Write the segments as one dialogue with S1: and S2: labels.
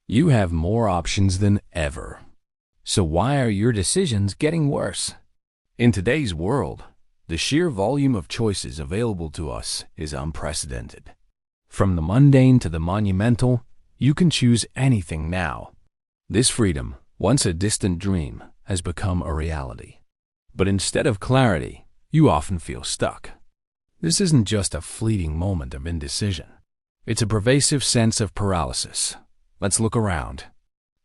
S1: You have more options than ever. So why are your decisions getting worse? In today's world, the sheer volume of choices available to us is unprecedented. From the mundane to the monumental, you can choose anything now. This freedom, once a distant dream, has become a reality. But instead of clarity, you often feel stuck. This isn't just a fleeting moment of indecision. It's a pervasive sense of paralysis. Let's look around.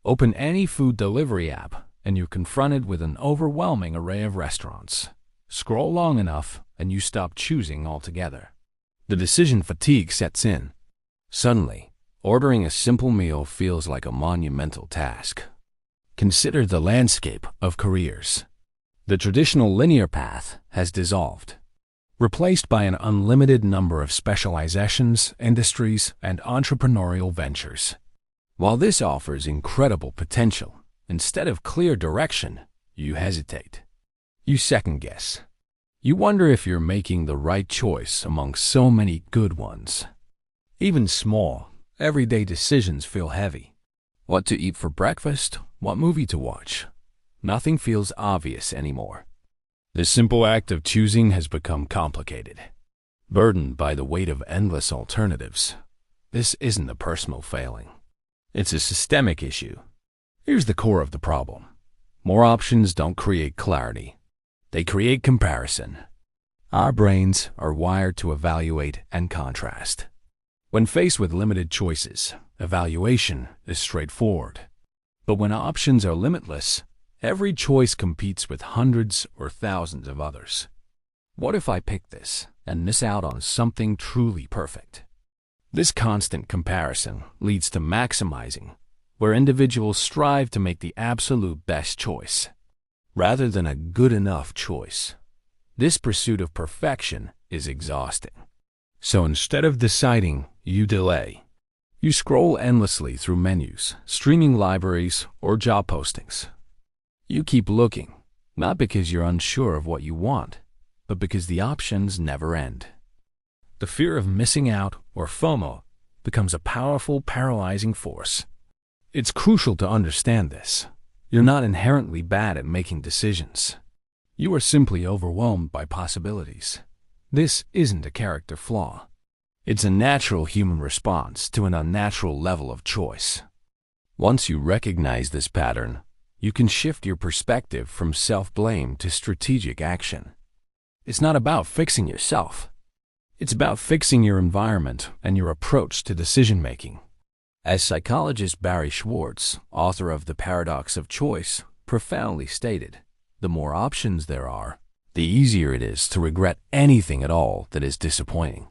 S1: Open any food delivery app, and you're confronted with an overwhelming array of restaurants. Scroll long enough, and you stop choosing altogether. The decision fatigue sets in. Suddenly, ordering a simple meal feels like a monumental task. Consider the landscape of careers. The traditional linear path has dissolved, replaced by an unlimited number of specializations, industries, and entrepreneurial ventures. While this offers incredible potential, instead of clear direction, you hesitate. You second-guess. You wonder if you're making the right choice among so many good ones. Even small, everyday decisions feel heavy. What to eat for breakfast? What movie to watch? Nothing feels obvious anymore. The simple act of choosing has become complicated, burdened by the weight of endless alternatives. This isn't a personal failing. It's a systemic issue. Here's the core of the problem. More options don't create clarity. They create comparison. Our brains are wired to evaluate and contrast. When faced with limited choices, evaluation is straightforward. But when options are limitless, every choice competes with hundreds or thousands of others. What if I pick this and miss out on something truly perfect? This constant comparison leads to maximizing, where individuals strive to make the absolute best choice, rather than a good enough choice. This pursuit of perfection is exhausting. So instead of deciding, you delay. You scroll endlessly through menus, streaming libraries, or job postings. You keep looking, not because you're unsure of what you want, but because the options never end. The fear of missing out, or FOMO, becomes a powerful, paralyzing force. It's crucial to understand this. You're not inherently bad at making decisions. You are simply overwhelmed by possibilities. This isn't a character flaw. It's a natural human response to an unnatural level of choice. Once you recognize this pattern, you can shift your perspective from self-blame to strategic action. It's not about fixing yourself. It's about fixing your environment and your approach to decision-making. As psychologist Barry Schwartz, author of The Paradox of Choice, profoundly stated, the more options there are, the easier it is to regret anything at all that is disappointing.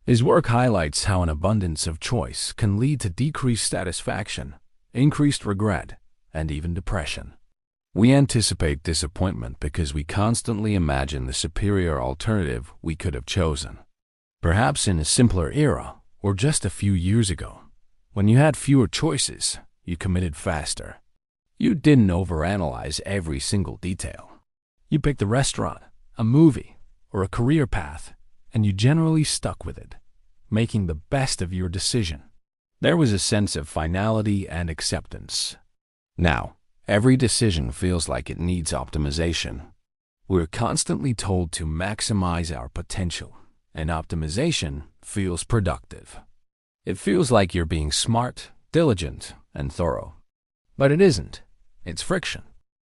S1: His work highlights how an abundance of choice can lead to decreased satisfaction, increased regret, and even depression. We anticipate disappointment because we constantly imagine the superior alternative we could have chosen. Perhaps in a simpler era, or just a few years ago, when you had fewer choices, you committed faster. You didn't overanalyze every single detail. You picked a restaurant, a movie, or a career path, and you generally stuck with it, making the best of your decision. There was a sense of finality and acceptance. Now, every decision feels like it needs optimization. We're constantly told to maximize our potential, and optimization feels productive. It feels like you're being smart, diligent, and thorough. But it isn't. It's friction.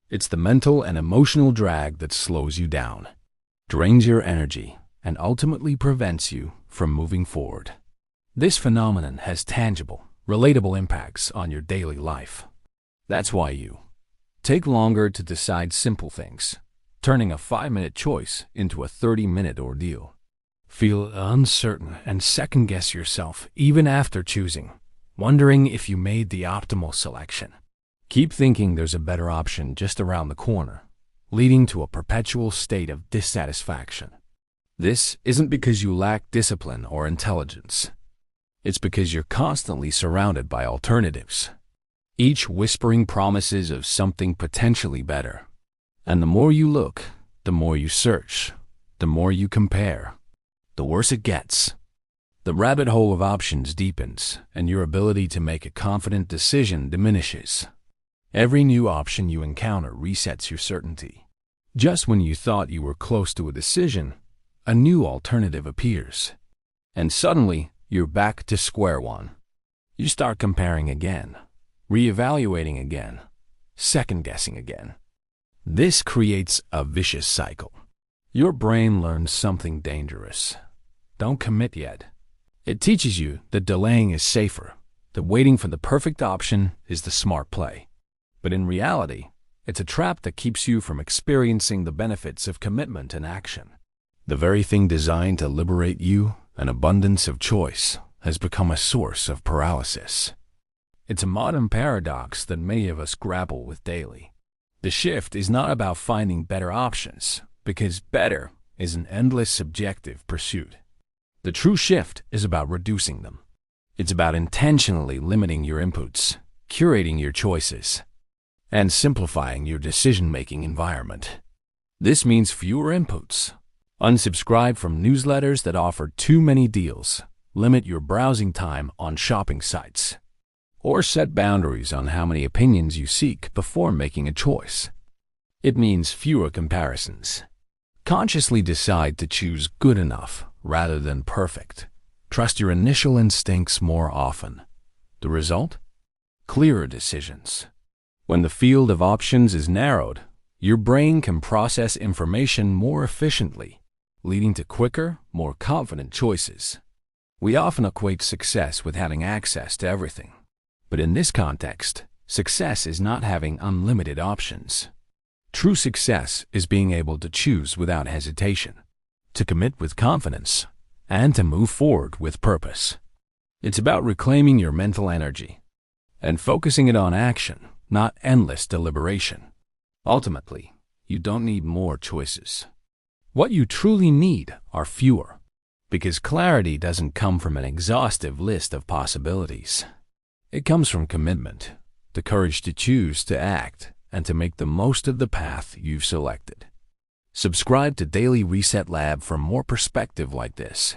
S1: It's the mental and emotional drag that slows you down, drains your energy, and ultimately prevents you from moving forward. This phenomenon has tangible, relatable impacts on your daily life. That's why you take longer to decide simple things, turning a 5-minute choice into a 30-minute ordeal. Feel uncertain and second-guess yourself even after choosing, wondering if you made the optimal selection. Keep thinking there's a better option just around the corner, leading to a perpetual state of dissatisfaction. This isn't because you lack discipline or intelligence. It's because you're constantly surrounded by alternatives, each whispering promises of something potentially better. And the more you look, the more you search, the more you compare, the worse it gets. The rabbit hole of options deepens, and your ability to make a confident decision diminishes. Every new option you encounter resets your certainty. Just when you thought you were close to a decision, a new alternative appears. And suddenly, you're back to square one. You start comparing again, reevaluating again, second-guessing again. This creates a vicious cycle. Your brain learns something dangerous. Don't commit yet. It teaches you that delaying is safer, that waiting for the perfect option is the smart play. But in reality, it's a trap that keeps you from experiencing the benefits of commitment and action. The very thing designed to liberate you, an abundance of choice, has become a source of paralysis. It's a modern paradox that many of us grapple with daily. The shift is not about finding better options, because better is an endless subjective pursuit. The true shift is about reducing them. It's about intentionally limiting your inputs, curating your choices, and simplifying your decision-making environment. This means fewer inputs. Unsubscribe from newsletters that offer too many deals. Limit your browsing time on shopping sites. Or set boundaries on how many opinions you seek before making a choice. It means fewer comparisons. Consciously decide to choose good enough rather than perfect. Trust your initial instincts more often. The result? Clearer decisions. When the field of options is narrowed, your brain can process information more efficiently, leading to quicker, more confident choices. We often equate success with having access to everything. But in this context, success is not having unlimited options. True success is being able to choose without hesitation, to commit with confidence, and to move forward with purpose. It's about reclaiming your mental energy and focusing it on action, not endless deliberation. Ultimately, you don't need more choices. What you truly need are fewer, because clarity doesn't come from an exhaustive list of possibilities. It comes from commitment, the courage to choose to act, and to make the most of the path you've selected. Subscribe to Daily Reset Lab for more perspective like this.